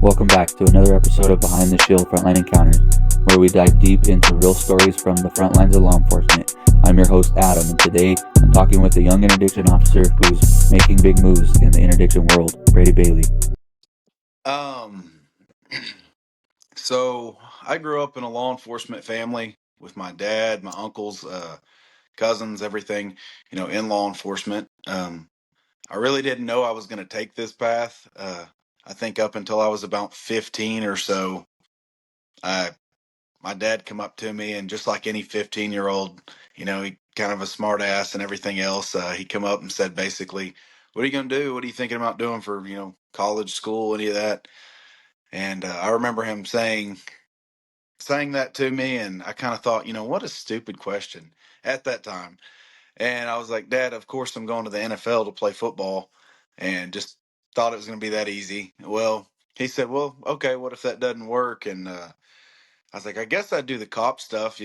Welcome back to another episode of Behind the Shield Frontline Encounters, where we dive deep into real stories from the front lines of law enforcement. I'm your host, Adam, and today I'm talking with a young interdiction officer who's making big moves in the interdiction world, Brady Bailey. So I grew up in a law enforcement family with my dad, my uncles, cousins, everything, in law enforcement. I really didn't know I was going to take this path. I think up until I was about 15 or so, my dad come up to me and just like any 15-year-old, he kind of a smart ass and everything else. He come up and said, basically, what are you going to do? What are you thinking about doing for, college, school, any of that? And I remember him saying that to me, and I kind of thought, what a stupid question at that time. And I was like, Dad, of course I'm going to the NFL to play football, and just thought it was going to be that easy. Well, he said, well, okay, what if that doesn't work? And I was like, I guess I'd do the cop stuff,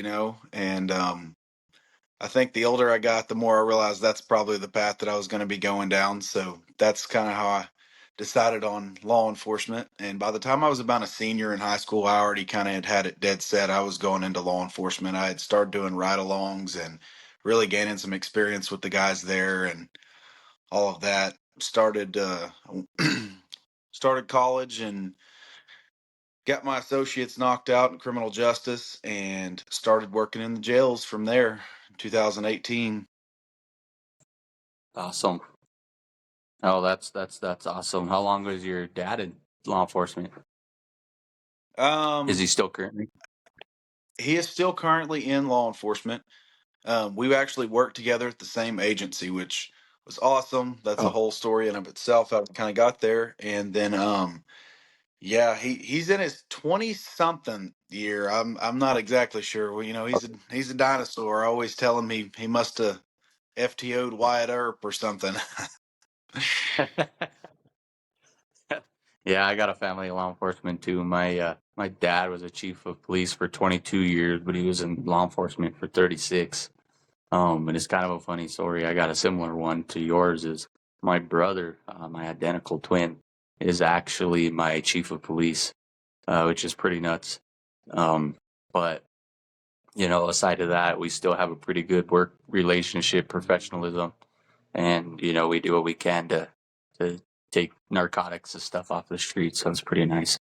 and I think the older I got, the more I realized that's probably the path that I was going to be going down. So that's kind of how I decided on law enforcement. And by the time I was about a senior in high school, I already kind of had it dead set. I was going into law enforcement. I had started doing ride alongs and really gaining some experience with the guys there and all of that. Started college and got my associates knocked out in criminal justice and started working in the jails from there in 2018. Awesome. Oh, that's awesome. How long was your dad in law enforcement? Is he still currently? He is still currently in law enforcement. We actually worked together at the same agency, which was awesome. That's a Oh, whole story in of itself how we kind of got there. And then yeah, he's in his 20 something year. I'm not exactly sure. Well, he's a dinosaur. I always tell him he must have FTO'd Wyatt Earp or something. yeah, I got a family in law enforcement too. My dad was a chief of police for 22 years, but he was in law enforcement for 36. And it's kind of a funny story. I got a similar one to yours. Is my brother, my identical twin, is actually my chief of police, which is pretty nuts. But aside of that, we still have a pretty good work relationship, professionalism, and we do what we can to take narcotics and stuff off the street. So it's pretty nice.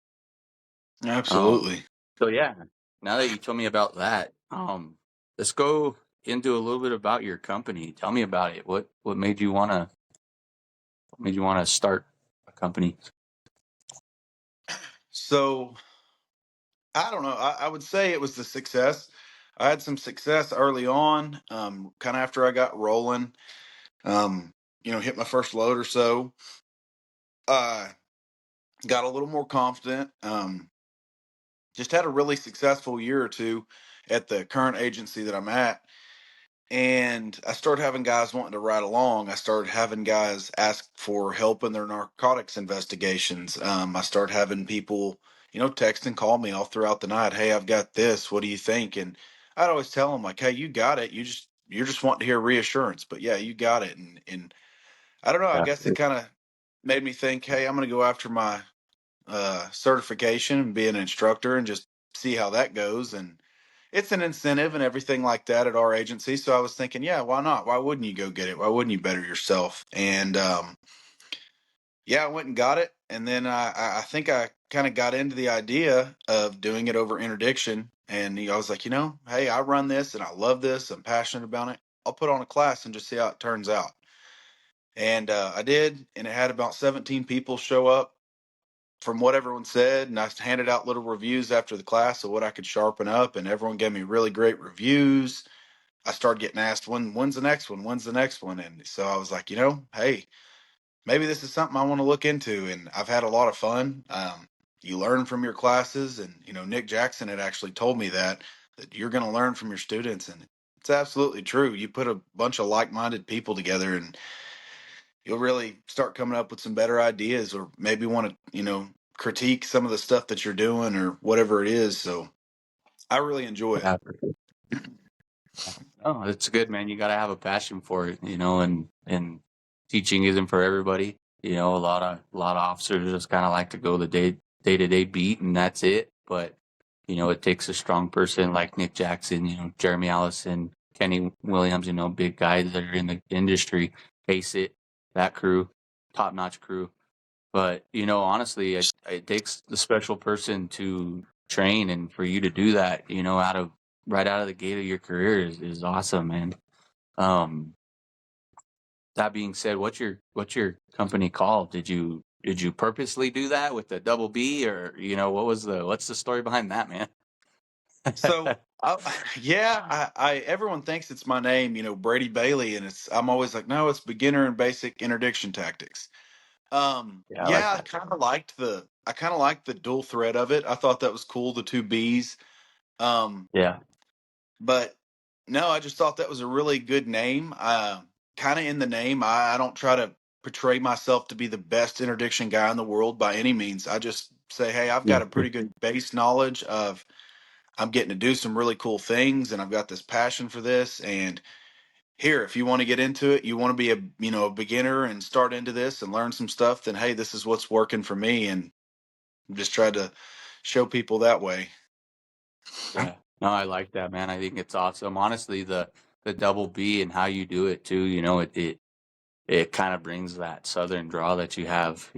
Absolutely. So yeah, now that you told me about that, let's go into a little bit about your company. Tell me about it. What made you wanna start a company? So I don't know. I would say it was the success. I had some success early on, kind of after I got rolling. Hit my first load or so. I got a little more confident. Just had a really successful year or two at the current agency that I'm at. And I started having guys wanting to ride along. I started having guys ask for help in their narcotics investigations. I started having people, text and call me all throughout the night. Hey, I've got this. What do you think? And I'd always tell them like, hey, you got it. You're just wanting to hear reassurance. But yeah, you got it. And I don't know. I Yeah. guess it kind of made me think, hey, I'm going to go after my certification and be an instructor and just see how that goes. And it's an incentive and everything like that at our agency. So I was thinking, yeah, why not? Why wouldn't you go get it? Why wouldn't you better yourself? And yeah, I went and got it. And then I think I kind of got into the idea of doing it over interdiction. And I was like, hey, I run this and I love this. I'm passionate about it. I'll put on a class and just see how it turns out. And I did. And it had about 17 people show up from what everyone said, and I handed out little reviews after the class of what I could sharpen up, and everyone gave me really great reviews. I started getting asked, when's the next one? When's the next one? And so I was like, hey, maybe this is something I want to look into. And I've had a lot of fun. You learn from your classes, and Nick Jackson had actually told me that you're going to learn from your students, and it's absolutely true. You put a bunch of like-minded people together, and you'll really start coming up with some better ideas, or maybe want to, critique some of the stuff that you're doing or whatever it is. So I really enjoy it. Yeah, for sure. Oh, it's good, man. You got to have a passion for it, and teaching isn't for everybody. A lot of officers just kind of like to go the day to day beat and that's it. But, it takes a strong person like Nick Jackson, Jeremy Allison, Kenny Williams, big guys that are in the industry, Ace It, that crew, top notch crew. But, honestly, it takes the special person to train and for you to do that, right out of the gate of your career is awesome, man. Um, that being said, what's your company called? Did you purposely do that with the double B, or what's the story behind that, man? So, yeah, everyone thinks it's my name, Brady Bailey, and I'm always like, no, it's beginner and basic interdiction tactics. Yeah, I like Yeah, that. I kind of liked the dual threat of it. I thought that was cool, the two B's. Um, Yeah, but no, I just thought that was a really good name. Kind of in the name, I don't try to portray myself to be the best interdiction guy in the world by any means. I just say, hey, I've yeah, got a pretty good base knowledge of I'm getting to do some really cool things, and I've got this passion for this. And here, if you want to get into it, you want to be a beginner and start into this and learn some stuff, then hey, this is what's working for me, and just try to show people that way. yeah. No, I like that, man. I think it's awesome. Honestly, the double B and how you do it too, it kind of brings that southern draw that you have,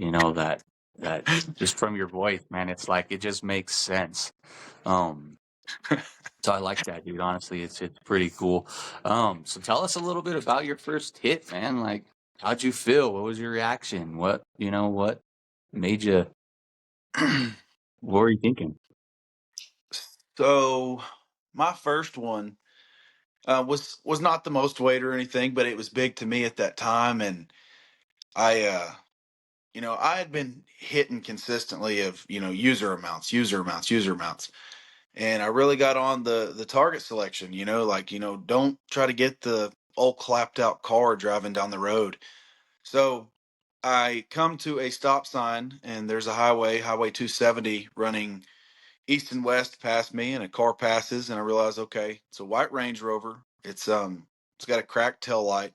that just from your voice, man. It's like it just makes sense. Um, so I like that, dude. Honestly, it's pretty cool. So tell us a little bit about your first hit, man. Like, how'd you feel? What was your reaction? What made you? What were you thinking? So my first one was not the most weight or anything, but it was big to me at that time, and I I had been hitting consistently of user amounts, and I really got on the target selection. Like don't try to get the old clapped out car driving down the road. So I come to a stop sign, and there's a Highway 270 running east and west past me, and a car passes, and I realize, okay, it's a white Range Rover. It's got a cracked tail light.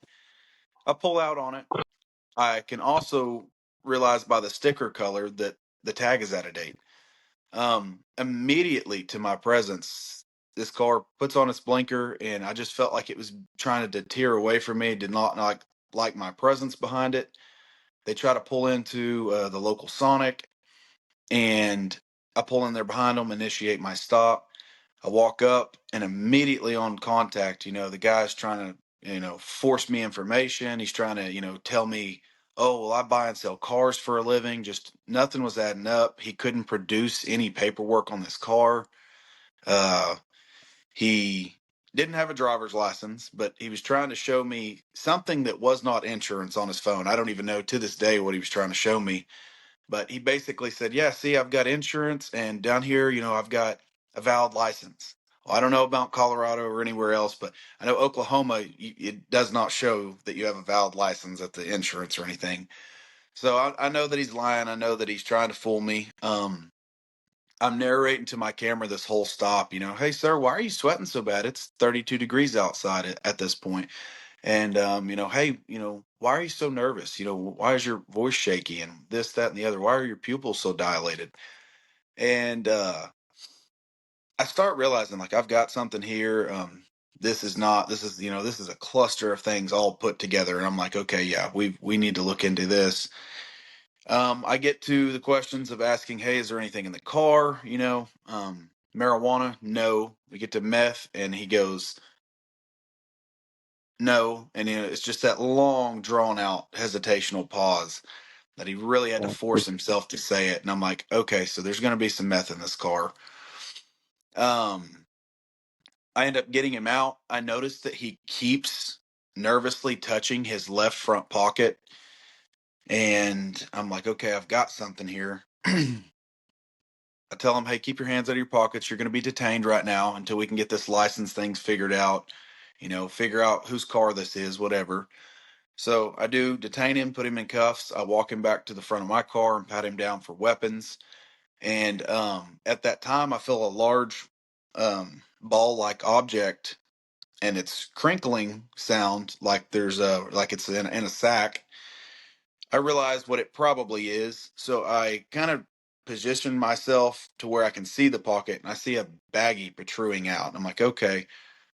I pull out on it. I can also realize by the sticker color that the tag is out of date. Immediately to my presence, this car puts on its blinker, and I just felt like it was trying to deter away from me. Did not like my presence behind it. They try to pull into the local Sonic, and I pull in there behind them, initiate my stop. I walk up, and immediately on contact, the guy's trying to, force me information. He's trying to, tell me, oh, well, I buy and sell cars for a living. Just nothing was adding up. He couldn't produce any paperwork on this car. Uh, he didn't have a driver's license, but he was trying to show me something that was not insurance on his phone. I don't even know to this day what he was trying to show me, but he basically said, yeah, see, I've got insurance, and down here, I've got a valid license. Well, I don't know about Colorado or anywhere else, but I know Oklahoma, it does not show that you have a valid license at the insurance or anything. So I know that he's lying. I know that he's trying to fool me. I'm narrating to my camera this whole stop, hey, sir, why are you sweating so bad? It's 32 degrees outside at this point. And, hey, why are you so nervous? Why is your voice shaky and this, that, and the other? Why are your pupils so dilated? And I start realizing like I've got something here. This is not, this is a cluster of things all put together. And I'm like, okay, yeah, we need to look into this. I get to the questions of asking, hey, is there anything in the car? Marijuana? No. We get to meth, and he goes, no. And it's just that long, drawn out, hesitational pause that he really had to force himself to say it. And I'm like, okay, so there's going to be some meth in this car. Um, I end up getting him out. I notice that he keeps nervously touching his left front pocket. And I'm like, okay, I've got something here. I tell him, hey, keep your hands out of your pockets. You're going to be detained right now until we can get this license things figured out, figure out whose car this is, whatever. So I do detain him, put him in cuffs. I walk him back to the front of my car and pat him down for weapons. And at that time, I feel a large ball like object, and it's crinkling sound like like it's in a sack. I realized what it probably is. So I kind of position myself to where I can see the pocket, and I see a baggie protruding out. And I'm like, okay,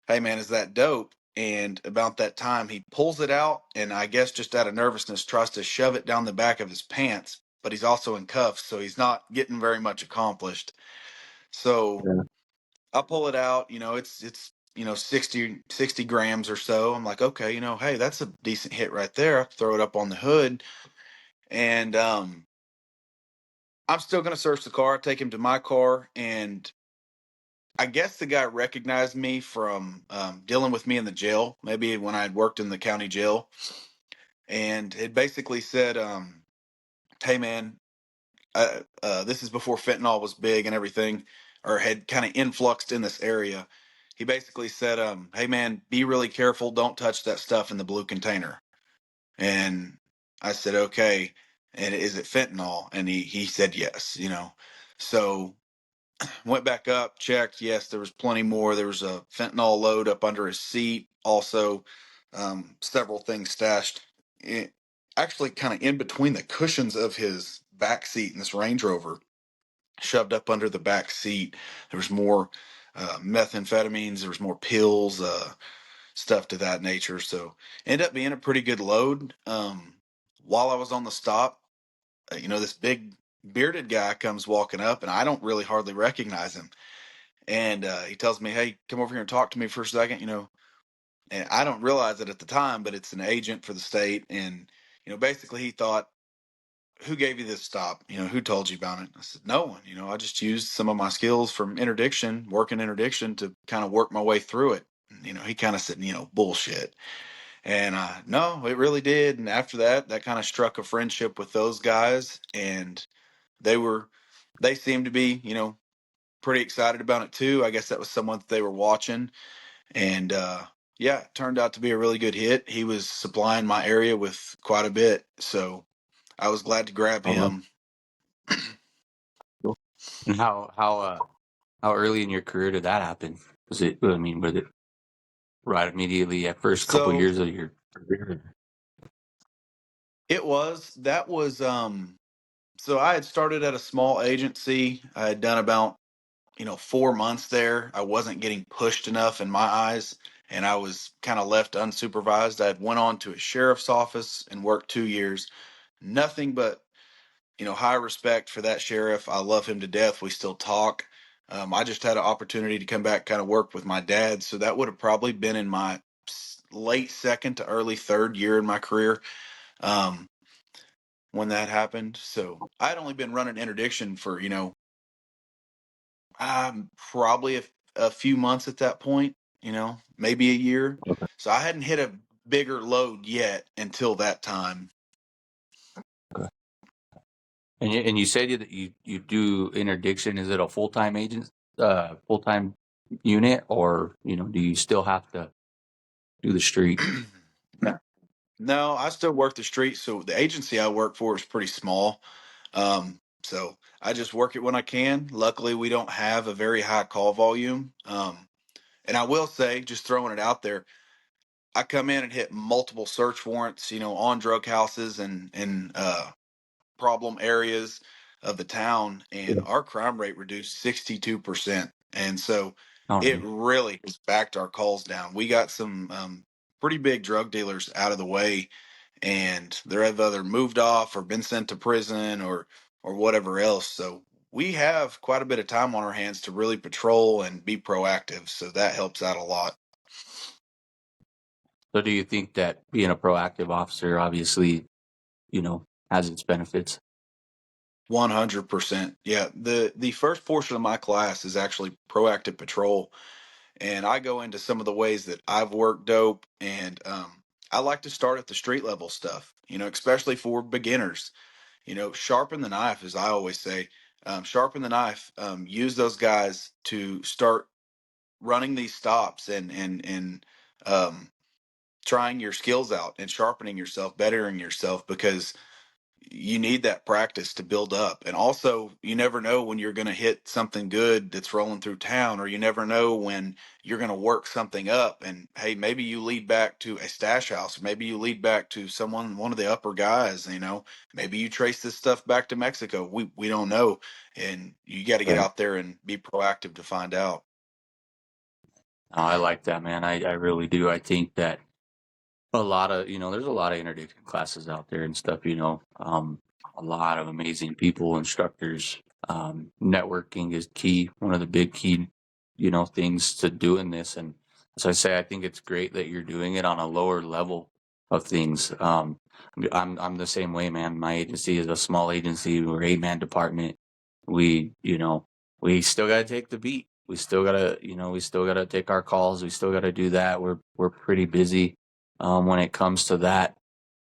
hey man, is that dope? And about that time, he pulls it out, and I guess just out of nervousness, tries to shove it down the back of his pants. But he's also in cuffs, so he's not getting very much accomplished. So Yeah. I pull it out. It's 60 grams or so. I'm like, okay, hey, that's a decent hit right there. I throw it up on the hood, and I'm still gonna search the car. Take him to my car, and I guess the guy recognized me from dealing with me in the jail, maybe when I had worked in the county jail, and it basically said, "Hey, man, this is before fentanyl was big and everything, or had kind of influxed in this area." He basically said, "Hey, man, be really careful. Don't touch that stuff in the blue container." And I said, "Okay." And is it fentanyl? And he said yes. So went back up, checked. Yes, there was plenty more. There was a fentanyl load up under his seat. Also, several things stashed, actually, kind of in between the cushions of his back seat in this Range Rover, shoved up under the back seat. There was more methamphetamines. There was more pills, stuff to that nature. So, ended up being a pretty good load. While I was on the stop, this big bearded guy comes walking up, and I don't really hardly recognize him. And he tells me, "Hey, come over here and talk to me for a second." And I don't realize it at the time, but it's an agent for the state. And basically he thought, "Who gave you this stop? Who told you about it?" I said, "No one. I just used some of my skills from interdiction, working interdiction, to kind of work my way through it." And, he kind of said, "Bullshit." And no, it really did. And after that kind of struck a friendship with those guys, and they were they seemed to be pretty excited about it too. I guess that was someone that they were watching. And yeah, it turned out to be a really good hit. He was supplying my area with quite a bit, so I was glad to grab Oh, well, him. cool. And how early in your career did that happen? Was it? I mean, was it right immediately at first couple So years of your career? that was so I had started at a small agency. I had done about 4 months there. I wasn't getting pushed enough in my eyes, and I was kind of left unsupervised. I had went on to a sheriff's office and worked 2 years. Nothing but high respect for that sheriff. I love him to death. We still talk. I just had an opportunity to come back, kind of work with my dad. So that would have probably been in my late second to early third year in my career, um, when that happened. So I'd only been running interdiction for, probably a few months at that point, maybe a year. Okay. So I hadn't hit a bigger load yet until that time. Okay. And you said that you do interdiction. Is it a full time unit, or do you still have to do the street? No, I still work the street. So the agency I work for is pretty small. So I just work it when I can. Luckily, we don't have a very high call volume. And I will say, just throwing it out there, I come in and hit multiple search warrants, on drug houses and problem areas of the town, and Yeah. our crime rate reduced 62%. And so Oh, it nice. really has backed our calls down. We got some pretty big drug dealers out of the way, and they're either moved off or been sent to prison or whatever else. So we have quite a bit of time on our hands to really patrol and be proactive. So that helps out a lot. So do you think that being a proactive officer obviously, has its benefits? 100%. Yeah. The first portion of my class is actually proactive patrol. And I go into some of the ways that I've worked dope. And I like to start at the street level stuff, especially for beginners. Sharpen the knife, as I always say. Sharpen the knife. Use those guys to start running these stops and um, trying your skills out and sharpening yourself, bettering yourself, because you need that practice to build up. And also, you never know when you're going to hit something good that's rolling through town, or you never know when you're going to work something up. And hey, maybe you lead back to a stash house, or maybe you lead back to someone, one of the upper guys, maybe you trace this stuff back to Mexico. We don't know. And you got to get Right. out there and be proactive to find out. Oh, I like that, man. I really do. I think that a lot of, there's a lot of interdiction classes out there and stuff, a lot of amazing people, instructors. Networking is key, one of the big key, things to doing this. And as I say, I think it's great that you're doing it on a lower level of things. I'm the same way, man. My agency is a small agency. We're 8-man department. We still got to take the beat. We still got to take our calls. We still got to do that. We're pretty busy when it comes to that.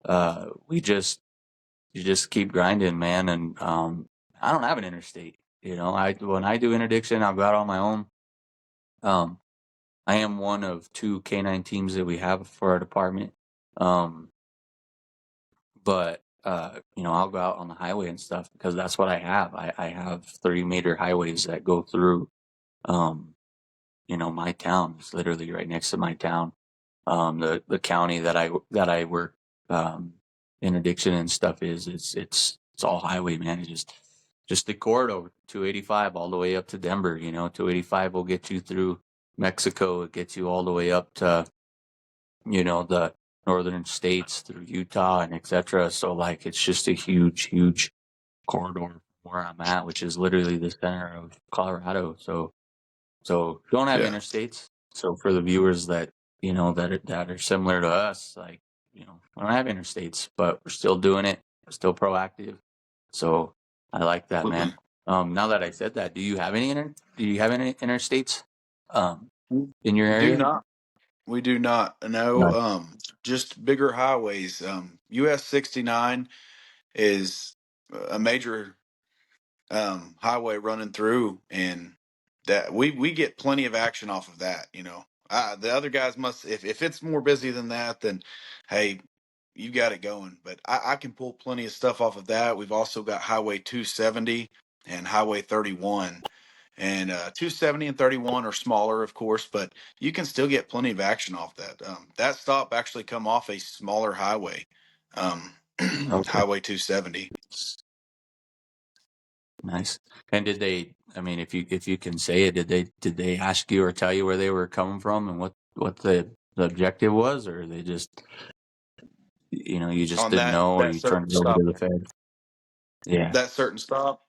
You just keep grinding, man. And I don't have an interstate. When I do interdiction, I'll go out on my own. Um, I am one of 2 canine teams that we have for our department. Um, but I'll go out on the highway and stuff because that's what I have. I have 30-meter highways that go through, my town. It's literally right next to my town. The county that I work interdiction and stuff it's all highway, man. It's just the corridor 285 all the way up to Denver. 285 will get you through Mexico. It gets you all the way up to the northern states through Utah and etc. So like it's just a huge corridor where I'm at, which is literally the center of Colorado. So don't have Yeah. interstates. So for the viewers that that are similar to us, like we don't have interstates, but we're still doing it. We're still proactive. So I like that, Absolutely. man. Now that I said that, do you have any interstates in your Do area? not. We do not. No, No. just bigger highways. US 69 is a major highway running through, and that we get plenty of action off of that. The other guys must, if it's more busy than that, then hey, you got it going. But I can pull plenty of stuff off of that. We've also got Highway 270 and Highway 31. And 270 and 31 are smaller, of course, but you can still get plenty of action off that. That stop actually come off a smaller highway, um, Okay. Highway 270. Nice. And did they? I mean, if you can say it, did they ask you or tell you where they were coming from and what the objective was, or they just you just On didn't that know, or that you turned certain it over to stop. the Fed? Yeah. That certain stop.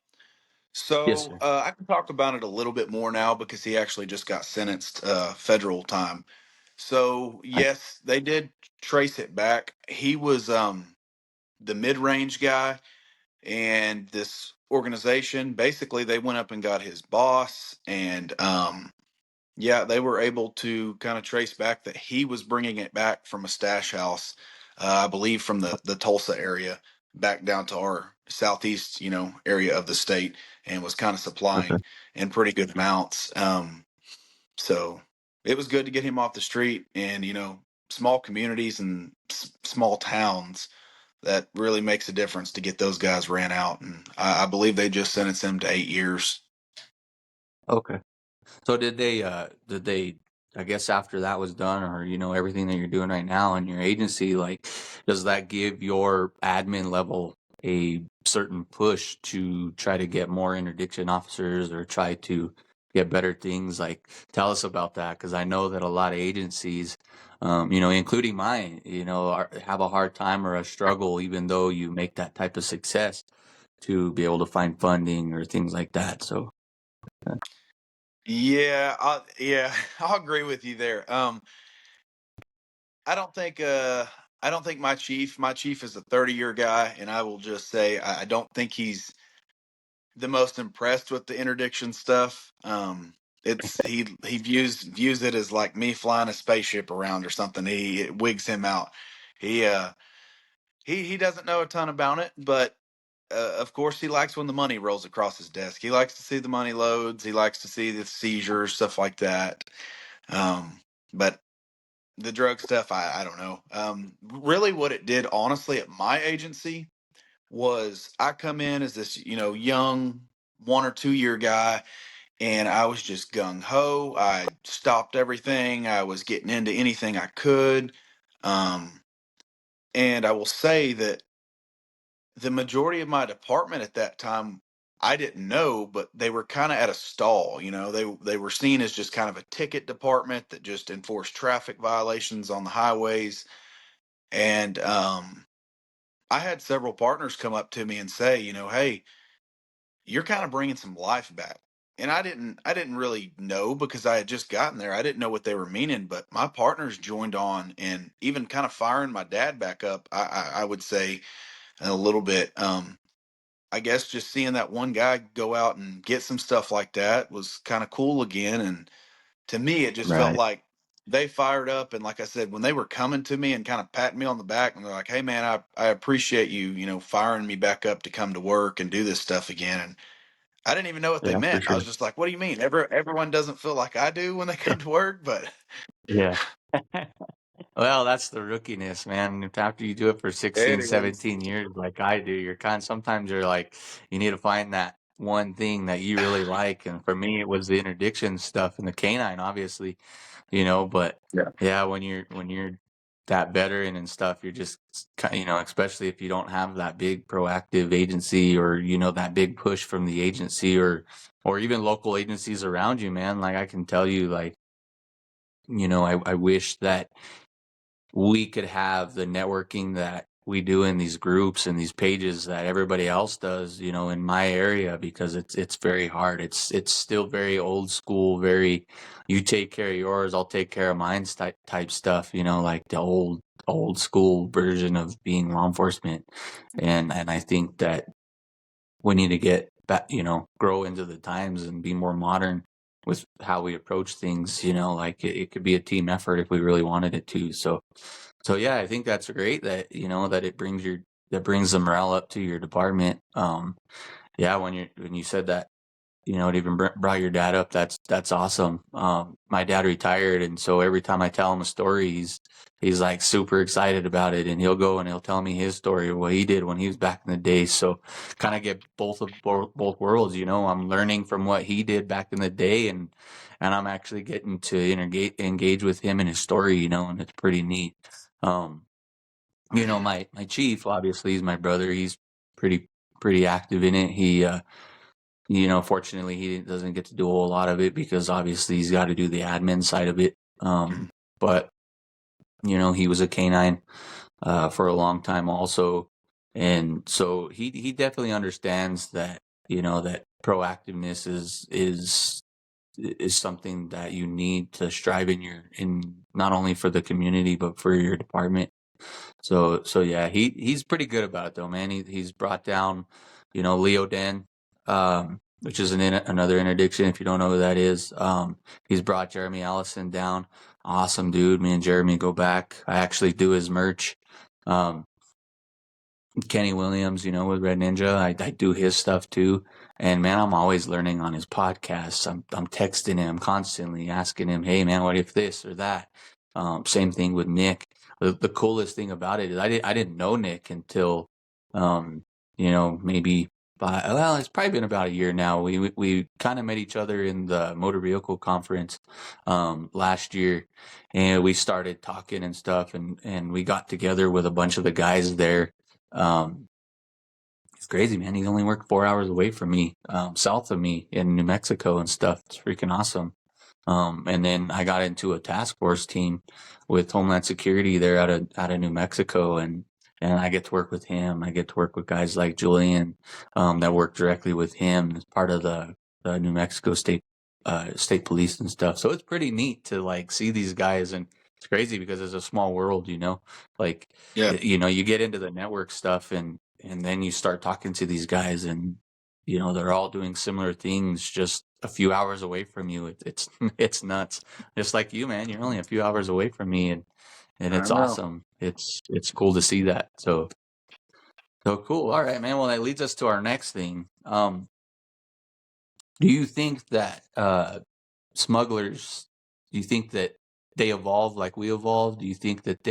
Yes, So sir. I can talk about it a little bit more now because he actually just got sentenced federal time. So I, yes, they did trace it back. He was the mid-range guy, and this organization basically they went up and got his boss, and yeah, they were able to kind of trace back that he was bringing it back from a stash house, I believe from the Tulsa area back down to our southeast, area of the state, and was kind of okay. supplying in pretty good amounts. So it was good to get him off the street, and small communities and small towns. That really makes a difference to get those guys ran out, and I believe they just sentenced him to 8 years. Okay. So did they I guess after that was done, or everything that you're doing right now in your agency, like does that give your admin level a certain push to try to get more interdiction officers or try to get better things? Like tell us about that, because I know that a lot of agencies, including mine, have a hard time or a struggle, even though you make that type of success, to be able to find funding or things like that. So Yeah, yeah, I'll agree with you there. I don't think I don't think my chief is a 30-year guy, and I will just say I don't think he's the most impressed with the interdiction stuff. It's he views it as like me flying a spaceship around or something. It wigs him out. He uh he doesn't know a ton about it, but of course he likes when the money rolls across his desk. He likes to see the money loads. He likes to see the seizures, stuff like that. But the drug stuff, I don't know. Really, what it did, honestly, at my agency was I come in as this, young 1 or 2 year guy, and I was just gung ho. I stopped everything. I was getting into anything I could. Um, and I will say that the majority of my department at that time, I didn't know, but they were kind of at a stall. They were seen as just kind of a ticket department that just enforced traffic violations on the highways. And I had several partners come up to me and say, hey, you're kind of bringing some life back. And I didn't really know because I had just gotten there. I didn't know what they were meaning, but my partners joined on and even kind of firing my dad back up. I would say a little bit. I guess just seeing that one guy go out and get some stuff like that was kind of cool again. And to me, it just felt Right. like they fired up. And like I said, when they were coming to me and kind of patting me on the back and they're like, hey man, I appreciate you, firing me back up to come to work and do this stuff again. And I didn't even know what they Yeah, for meant. I sure. was just like, what do you mean? Everyone doesn't feel like I do when they come to work, but Yeah. Well, that's the rookiness, man. If after you do it for it 16, is. 17 years like I do, sometimes you're like, you need to find that one thing that you really like. And for me, it was the interdiction stuff and the canine, obviously, but Yeah. yeah, when you're that veteran and stuff, you're just, especially if you don't have that big proactive agency or, that big push from the agency or even local agencies around you, man. Like I can tell you, like, I wish that we could have the networking that we do in these groups and these pages that everybody else does, in my area, because it's very hard. It's still very old school, very you take care of yours, I'll take care of mine type stuff, like the old school version of being law enforcement. And I think that we need to get back, grow into the times and be more modern with how we approach things, like it could be a team effort if we really wanted it to. So yeah, I think that's great that, that that brings the morale up to your department. Yeah, when you said that, it even brought your dad up. That's awesome. My dad retired, and so every time I tell him a story, he's like super excited about it, and he'll go and he'll tell me his story of what he did when he was back in the day. So kind of get both worlds. I'm learning from what he did back in the day, and I'm actually getting to engage with him in his story. And it's pretty neat. Um, my chief obviously is my brother. He's pretty active in it. Fortunately, he doesn't get to do a whole lot of it because obviously he's got to do the admin side of it. But he was a canine for a long time also, and so he definitely understands that that proactiveness is something that you need to strive in not only for the community but for your department. So yeah, he's pretty good about it though, man. He's brought down, Leo Den, which is another interdiction. If you don't know who that is, he's brought Jeremy Allison down. Awesome dude. Me and Jeremy go back. I actually do his merch. Um, Kenny Williams, with Red Ninja, I do his stuff too. And man, I'm always learning on his podcasts. I'm texting him constantly, asking him, "Hey man, what if this or that?" Same thing with Nick. The coolest thing about it is I didn't know Nick until, maybe it's probably been about a year now. We kind of met each other in the motor vehicle conference last year, and we started talking and stuff, and we got together with a bunch of the guys there. um, it's crazy, man. He only worked 4 hours away from me, south of me in New Mexico and stuff. It's freaking awesome. And then I got into a task force team with Homeland Security there out of New Mexico, and I get to work with him. I get to work with guys like Julian, that work directly with him as part of the New Mexico state police and stuff. So it's pretty neat to like see these guys, and it's crazy because it's a small world, like, Yeah. you get into the network stuff and then you start talking to these guys and, they're all doing similar things just a few hours away from you. It's it's nuts. Just like you, man, you're only a few hours away from me, and I it's know. awesome. It's cool to see that. So cool. All right, man. Well, that leads us to our next thing. Do you think that smugglers? Do you think that they evolved like we evolved? Do you think that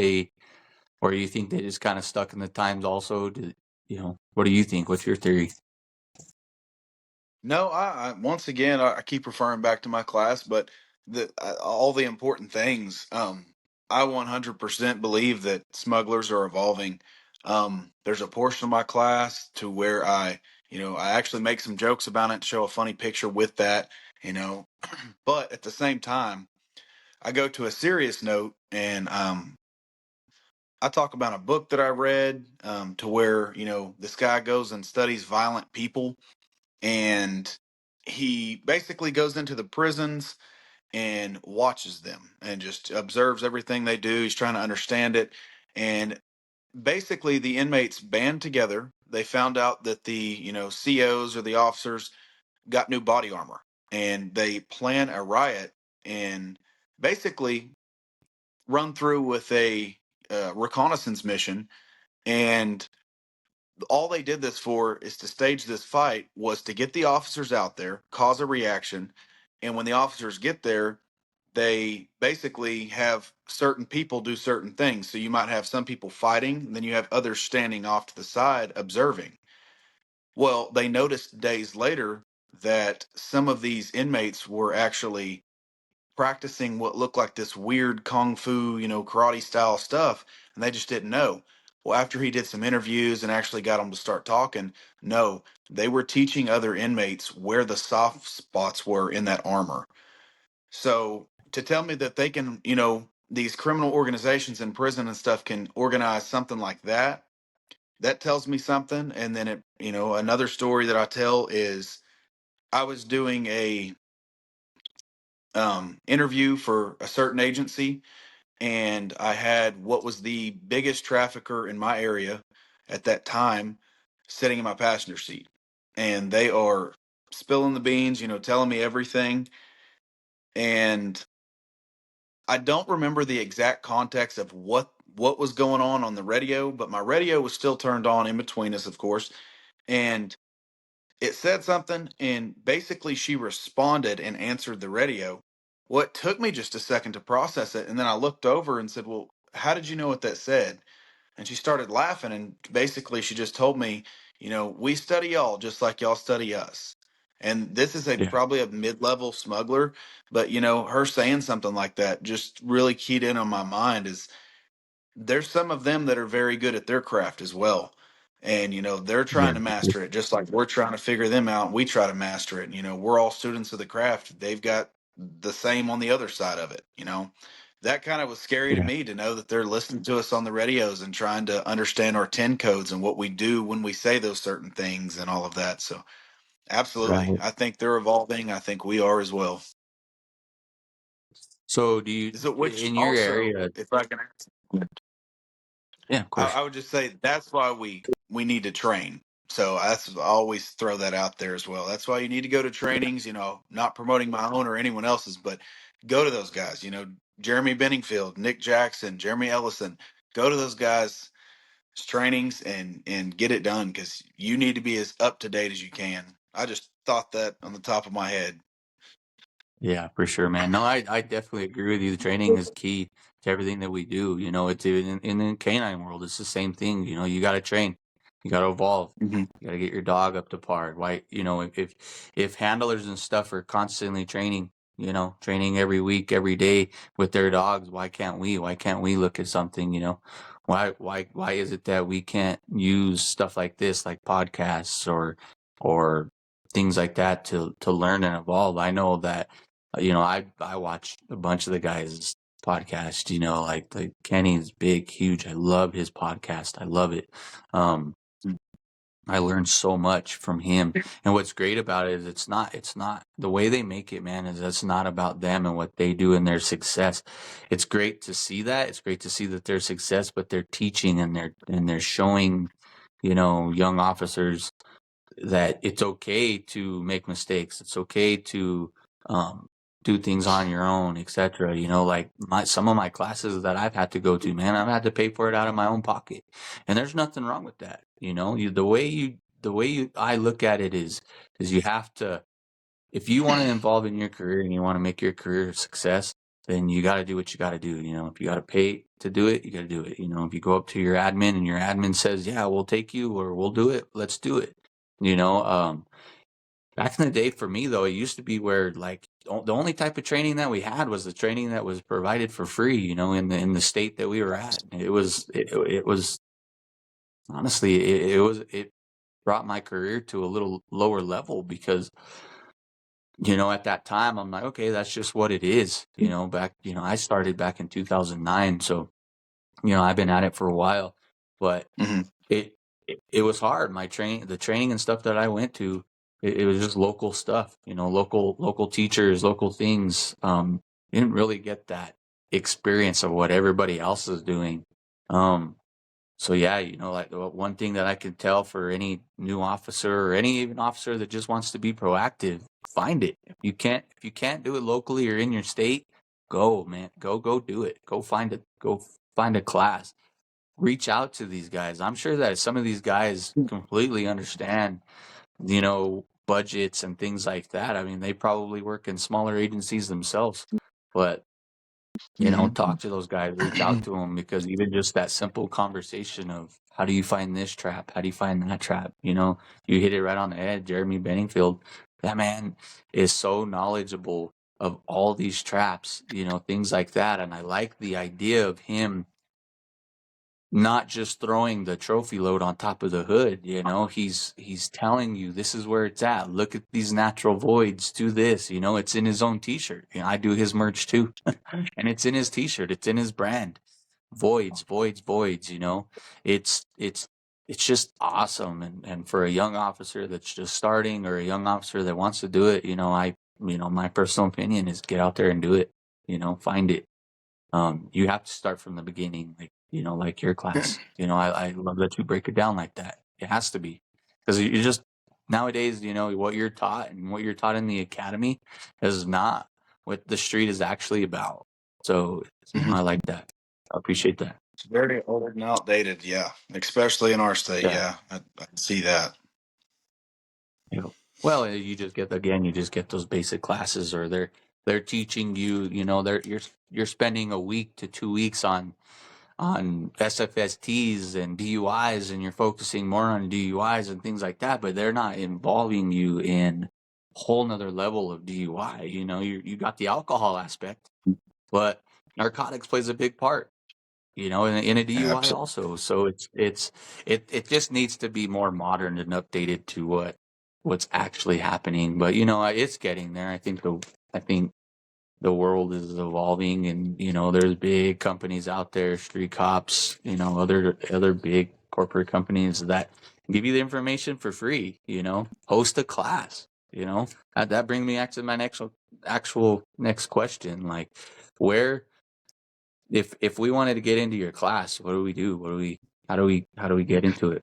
or you think they just kind of stuck in the times also? what do you think? What's your theory? No, I once again I keep referring back to my class, but all the important things. I 100% believe that smugglers are evolving. There's a portion of my class to where I actually make some jokes about it, show a funny picture with that, you know. But at the same time, I go to a serious note and I talk about a book that I read to where this guy goes and studies violent people, and he basically goes into the prisons and watches them and just observes everything they do. He's trying to understand it. And basically, the inmates band together. They found out that the, COs or the officers got new body armor, and they plan a riot and basically run through with a reconnaissance mission. And all they did this for is to stage this fight, was to get the officers out there, cause a reaction, and when the officers get there, they basically have certain people do certain things. So you might have some people fighting, and then you have others standing off to the side observing. Well, they noticed days later that some of these inmates were actually practicing what looked like this weird kung fu, karate style stuff, and they just didn't know. Well, after he did some interviews and actually got them to start talking, no, they were teaching other inmates where the soft spots were in that armor. So to tell me that they can, these criminal organizations in prison and stuff can organize something like that, that tells me something. And then another story that I tell is I was doing a interview for a certain agency, and I had what was the biggest trafficker in my area at that time sitting in my passenger seat. And they are spilling the beans, telling me everything. And I don't remember the exact context of what was going on the radio, but my radio was still turned on in between us, of course. And it said something, and basically she responded and answered the radio. Well, it took me just a second to process it, and then I looked over and said, "Well, how did you know what that said?" And she started laughing, and basically she just told me, "We study y'all just like y'all study us." And this is a Yeah. probably a mid-level smuggler, but her saying something like that just really keyed in on my mind. Is there's some of them that are very good at their craft as well. And, they're Yeah. trying to master it just like we're trying to figure them out. We try to master it. And, we're all students of the craft. They've got the same on the other side of it. That kind of was scary to Yeah. me to know that they're listening to us on the radios and trying to understand our 10 codes and what we do when we say those certain things and all of that. So, absolutely. Right. I think they're evolving. I think we are as well. So do you, So, which in your also, area? if I can Yeah, of I, course. I would just say that's why we need to train. So that's I always throw that out there as well. That's why you need to go to trainings. Not promoting my own or anyone else's, but go to those guys. Jeremy Benningfield, Nick Jackson, Jeremy Ellison. Go to those guys' trainings and get it done, because you need to be as up to date as you can. I just thought that on the top of my head. Yeah, for sure, man. No, I definitely agree with you. The training is key to everything that we do. It's in the canine world, it's the same thing. You got to train, you got to evolve, Mm-hmm. you got to get your dog up to par. Why, if handlers and stuff are constantly training, training every week, every day with their dogs, why can't we? Why can't we look at something? Why is it that we can't use stuff like this, like podcasts or things like that to learn and evolve? I know that I watch a bunch of the guys' podcast, like Kenny's big, huge. I love his podcast. I love it. Um, I learned so much from him. And what's great about it is it's not the way they make it, man, is it's not about them and what they do and their success. It's great to see that. It's great to see that their success, but they're teaching and they're showing, young officers that it's okay to make mistakes. It's okay to do things on your own, etc. Like some of my classes that I've had to go to, man, I've had to pay for it out of my own pocket, and there's nothing wrong with that. I look at it is you have to, if you want to involve in your career and you want to make your career a success, then you got to do what you got to do. If you got to pay to do it, you got to do it. If you go up to your admin and your admin says, yeah, we'll take you or we'll do it, let's do it. Back in the day for me though, it used to be where like the only type of training that we had was the training that was provided for free, in the state that we were at. It was honestly, it brought my career to a little lower level because at that time I'm like, okay, that's just what it is. I started back in 2009, so I've been at it for a while, but hmm it was hard. The training and stuff that I went to, it was just local stuff, local teachers, local things. Didn't really get that experience of what everybody else is doing. So yeah, like the one thing that I can tell for any new officer or any even officer that just wants to be proactive, find it. If you can't do it locally or in your state, go, man. Go do it. Go find a class. Reach out to these guys. I'm sure that some of these guys completely understand, budgets and things like that. I mean, they probably work in smaller agencies themselves, but hmm talk to those guys, reach out to them, because even just that simple conversation of how do you find this trap? How do you find that trap? You hit it right on the head. Jeremy Benningfield, that man is so knowledgeable of all these traps, things like that. And I like the idea of him not just throwing the trophy load on top of the hood. He's telling you this is where it's at. Look at these natural voids. Do this. It's in his own t-shirt. I do his merch too. And it's in his t-shirt. It's in his brand. Voids, voids, voids. It's just awesome. And for a young officer that's just starting, or a young officer that wants to do it, my personal opinion is get out there and do it. Find it. You have to start from the beginning, like your class. I love that you break it down like that. It has to be, because you just nowadays, what you're taught and what you're taught in the academy is not what the street is actually about. So, I like that. I appreciate that. It's very old and outdated, yeah. Especially in our state, Yeah. yeah. I can see that. Yeah. Well, you just get those basic classes, or they're teaching you, you're spending a week to 2 weeks on SFSTs and DUIs, and you're focusing more on DUIs and things like that, but they're not involving you in a whole nother level of DUI. You got the alcohol aspect, but narcotics plays a big part, in a DUI Absolutely. also. So it just needs to be more modern and updated to what's actually happening. But it's getting there. I think the world is evolving, and there's big companies out there, street cops, other big corporate companies that give you the information for free. Host a class. That brings me back to my actual next question. Like, where, if we wanted to get into your class, what do we do? How do we get into it?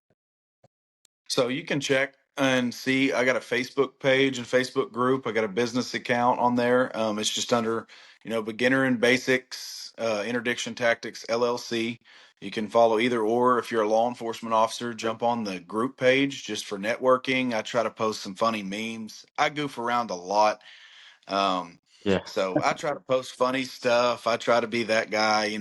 So you can check and see. I got a Facebook page and Facebook group. I got a business account on there. It's just under, Beginner and Basics Interdiction Tactics LLC. You can follow either or. If you're a law enforcement officer, jump on the group page just for networking. I try to post some funny memes. I goof around a lot. Um, Yeah. so I try to post funny stuff. I try to be that guy,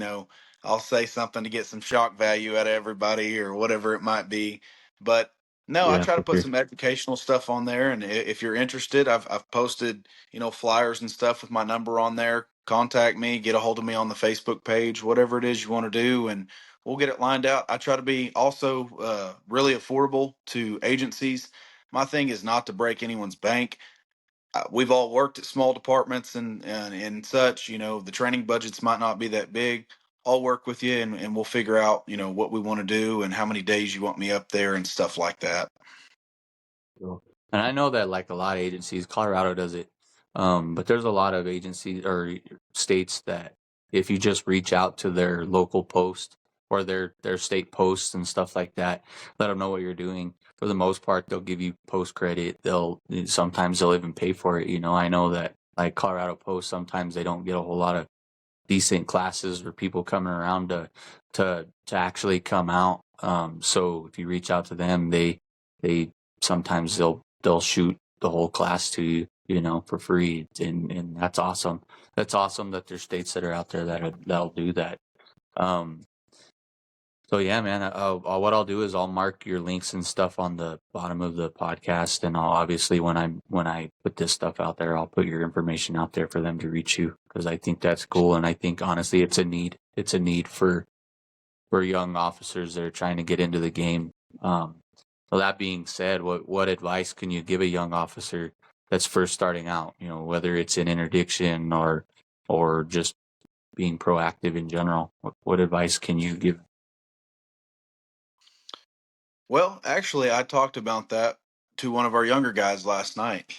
I'll say something to get some shock value out of everybody or whatever it might be. But no, I Yeah, try to for put sure. some educational stuff on there. And if you're interested, I've posted, flyers and stuff with my number on there. Contact me, get a hold of me on the Facebook page, whatever it is you want to do, and we'll get it lined out. I try to be also really affordable to agencies. My thing is not to break anyone's bank. We've all worked at small departments and such. The training budgets might not be that big. I'll work with you, and we'll figure out what we want to do and how many days you want me up there and stuff like that. Cool. And I know that like a lot of agencies, Colorado does it, but there's a lot of agencies or states that if you just reach out to their local post or their state posts and stuff like that, let them know what you're doing. For the most part, they'll give you post credit. Sometimes they'll even pay for it. I know that like Colorado Post, sometimes they don't get a whole lot of decent classes or people coming around to actually come out. So if you reach out to them, they sometimes they'll shoot the whole class to you. for free. And that's awesome. That's awesome that there's states that are out there that'll do that. Um, so yeah, man, what I'll do is I'll mark your links and stuff on the bottom of the podcast. And I'll obviously, when I put this stuff out there, I'll put your information out there for them to reach you, because I think that's cool. And I think honestly, it's a need for young officers that are trying to get into the game. So that being said, what advice can you give a young officer that's first starting out? Whether it's in interdiction or just being proactive in general. What advice can you give? Well, actually, I talked about that to one of our younger guys last night.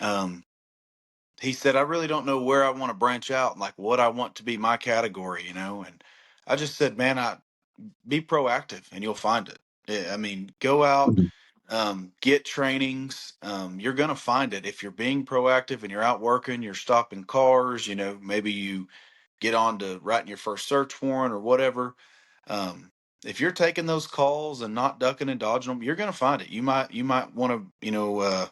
He said, I really don't know where I want to branch out, like what I want to be my category, And I just said, man, be proactive and you'll find it. I mean, go out, get trainings. You're going to find it if you're being proactive and you're out working, you're stopping cars, maybe you get on to writing your first search warrant or whatever. Um, if you're taking those calls and not ducking and dodging them, you're going to find it. You might want to,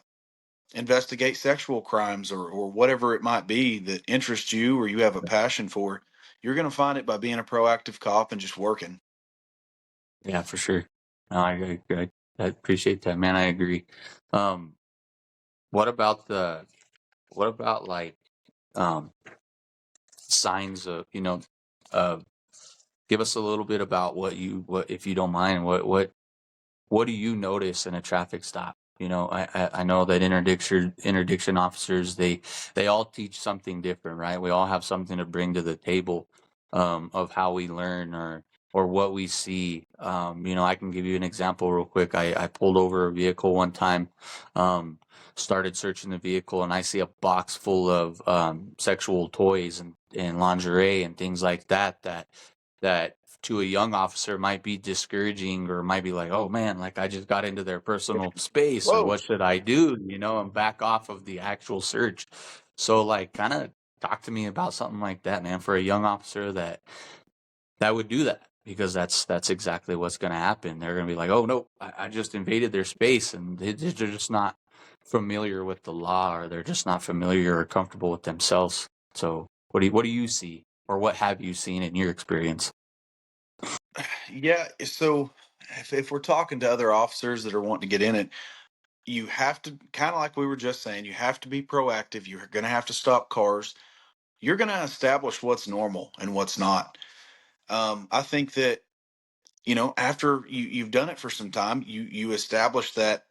investigate sexual crimes or whatever it might be that interests you or you have a passion for. You're going to find it by being a proactive cop and just working. Yeah, for sure. No, I appreciate that, man. I agree. Um, what about like um, signs of uh, give us a little bit about what if you don't mind, what do you notice in a traffic stop? I know that interdiction officers, they all teach something different, right? We all have something to bring to the table, of how we learn or what we see. I can give you an example real quick. I pulled over a vehicle one time, started searching the vehicle, and I see a box full of sexual toys and lingerie and things like that to a young officer might be discouraging, or might be like, oh man, like I just got into their personal space, or Whoa. what should I do, and back off of the actual search. So like kind of talk to me about something like that, man, for a young officer that would do that, because that's exactly what's going to happen. They're going to be like, oh no, I just invaded their space, and they're just not familiar with the law, or they're just not familiar or comfortable with themselves. So what do you see, or what have you seen in your experience? Yeah. So if we're talking to other officers that are wanting to get in it, you have to, kind of like we were just saying, you have to be proactive. You're going to have to stop cars. You're going to establish what's normal and what's not. I think that, after you've done it for some time, you establish that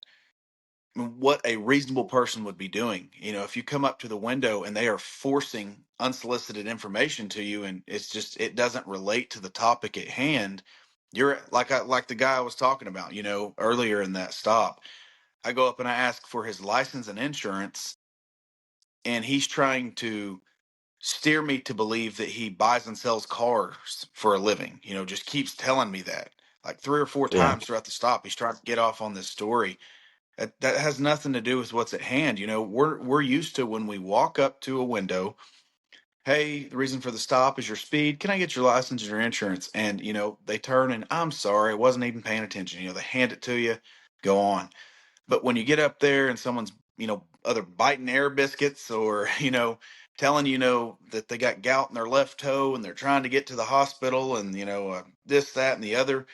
what a reasonable person would be doing. If you come up to the window and they are forcing unsolicited information to you and it doesn't relate to the topic at hand, you're like the guy I was talking about, earlier in that stop. I go up and I ask for his license and insurance, and he's trying to steer me to believe that he buys and sells cars for a living. Just keeps telling me that like three or four Yeah. times throughout the stop. He's trying to get off on this story that has nothing to do with what's at hand. We're used to, when we walk up to a window, hey, the reason for the stop is your speed. Can I get your license and your insurance? And they turn and, I'm sorry, I wasn't even paying attention. They hand it to you, go on. But when you get up there and someone's, other biting air biscuits, or, telling that they got gout in their left toe and they're trying to get to the hospital, and this, that, and the other,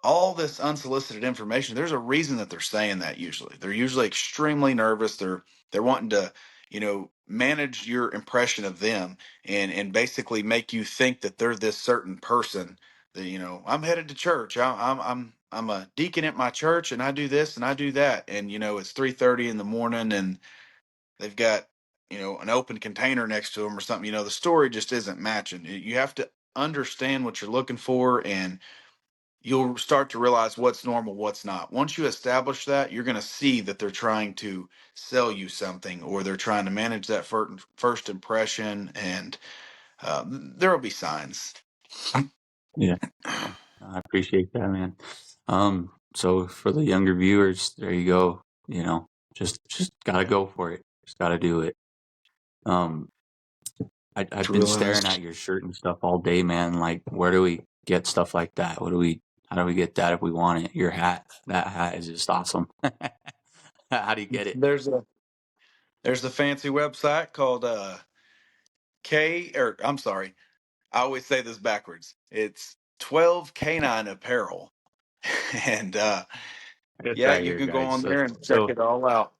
all this unsolicited information, there's a reason that they're saying that. Usually they're extremely nervous. They're wanting to manage your impression of them, and basically make you think that they're this certain person. That, I'm headed to church. I'm a deacon at my church, and I do this and I do that, and it's 3:30 in the morning, and they've got an open container next to them or something. The story just isn't matching. You have to understand what you're looking for, and you'll start to realize what's normal, what's not. Once you establish that, you're going to see that they're trying to sell you something, or they're trying to manage that first impression, and there will be signs. Yeah. I appreciate that, man. So for the younger viewers, there you go. Just gotta go for it. Just gotta do it. Um, I've been staring at your shirt and stuff all day, man. Like, where do we get stuff like that? How do we get that if we want it? Your hat, that hat is just awesome. How do you get it? There's There's the fancy website called I always say this backwards. It's 12 Canine Apparel. And It's yeah, right you here, can go guys. on So, there and check so it all out.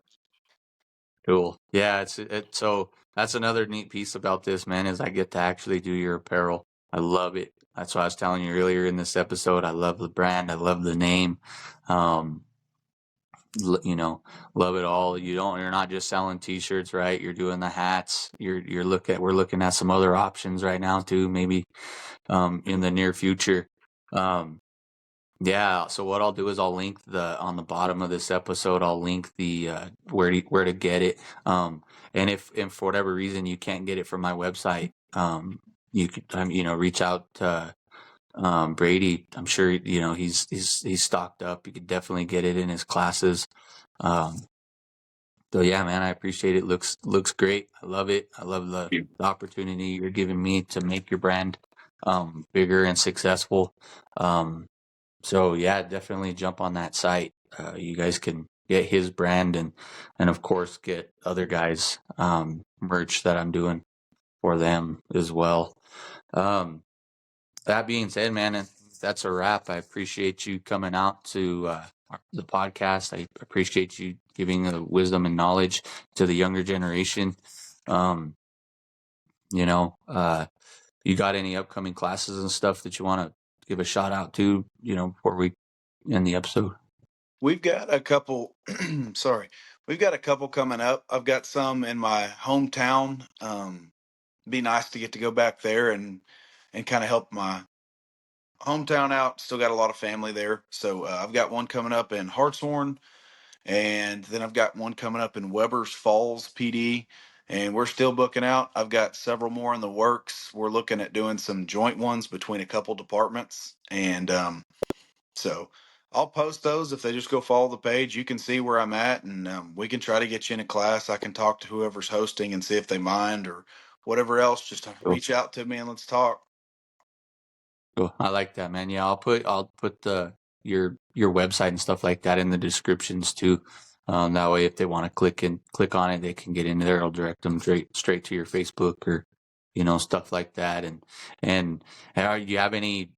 cool. Yeah, so that's another neat piece about this, man, is I get to actually do your apparel. I love it. That's what I was telling you earlier in this episode. I love the brand. I love the name. Um, you know, love it all. You're not just selling t-shirts, right? You're doing the hats. We're looking at some other options right now too, maybe in the near future. Um, yeah, so what I'll do is I'll link on the bottom of this episode, I'll link the where to get it. And if for whatever reason you can't get it from my website, you could reach out to Brady. I'm sure he's stocked up. You could definitely get it in his classes. Um, so yeah, man, I appreciate it. Looks great. I love it. I love the opportunity you're giving me to make your brand bigger and successful. So yeah, definitely jump on that site. You guys can get his brand and of course get other guys merch that I'm doing for them as well. Um, that being said, man, that's a wrap. I appreciate you coming out to the podcast. I appreciate you giving the wisdom and knowledge to the younger generation. Um, you know, you got any upcoming classes and stuff that you want to give a shout out to, before we end the episode? We've got a couple, sorry, we've got a couple coming up. I've got some in my hometown. Be nice to get to go back there and kind of help my hometown out. Still got a lot of family there. So I've got one coming up in Hartshorn, and then I've got one coming up in Weber's Falls, PD. And we're still booking out. I've got several more in the works. We're looking at doing some joint ones between a couple departments. And so I'll post those. If they just go follow the page, you can see where I'm at, and we can try to get you in a class. I can talk to whoever's hosting and see if they mind or whatever else. Just Cool. reach out to me and let's talk. Cool. I like that, man. Yeah, I'll put your website and stuff like that in the descriptions too. That way, if they want to click on it, they can get in there. It'll direct them straight to your Facebook or stuff like that. And do you have any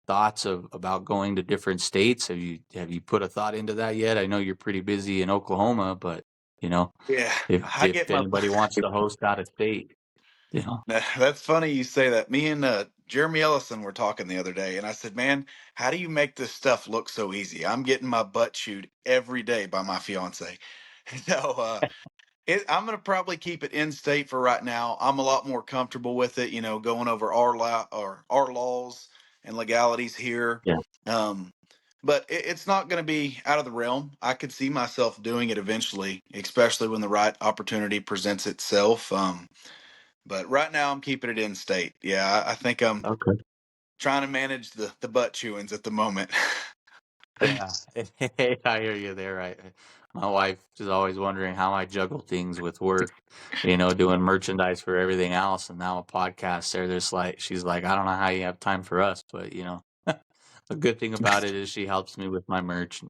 thoughts about going to different states? Have you put a thought into that yet? I know you're pretty busy in Oklahoma, but Yeah, if I get my. anybody wants to host out of state, That's funny you say that. Me and Jeremy Ellison were talking the other day, and I said, "Man, how do you make this stuff look so easy? I'm getting my butt chewed every day by my fiance." So I'm going to probably keep it in state for right now. I'm a lot more comfortable with it, going over our laws and legalities here. yeah. Um, but it's not going to be out of the realm. I could see myself doing it eventually, especially when the right opportunity presents itself. But right now, I'm keeping it in state. Yeah, I think I'm Okay. trying to manage the butt chewings at the moment. Yeah, I hear you there. My wife is always wondering how I juggle things with work, doing merchandise for everything else, and now a podcast. She's like, I don't know how you have time for us, but the good thing about it is she helps me with my merch.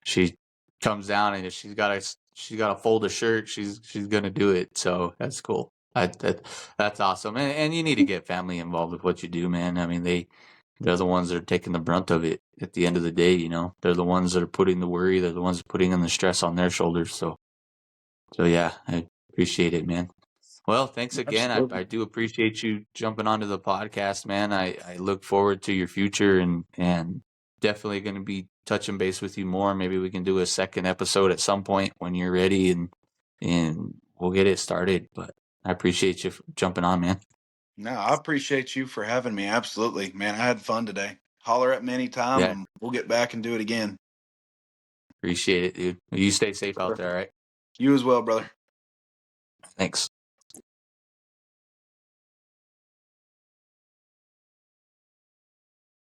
She comes down and if she's got a fold of shirt, she's gonna do it. So that's cool. That's awesome. And you need to get family involved with what you do, man. I mean, they're the ones that are taking the brunt of it at the end of the day, They're the ones that are putting the worry, they're the ones putting in the stress on their shoulders. So yeah, I appreciate it, man. Well, thanks again. I Absolutely. do appreciate you jumping onto the podcast, man. I look forward to your future and definitely going to be touching base with you more. Maybe we can do a second episode at some point when you're ready and we'll get it started. But I appreciate you jumping on, man. No, I appreciate you for having me. Absolutely, man. I had fun today. Holler at me anytime, Yeah, and we'll get back and do it again. appreciate it, dude. You stay safe out there, all right? You as well, brother. Thanks.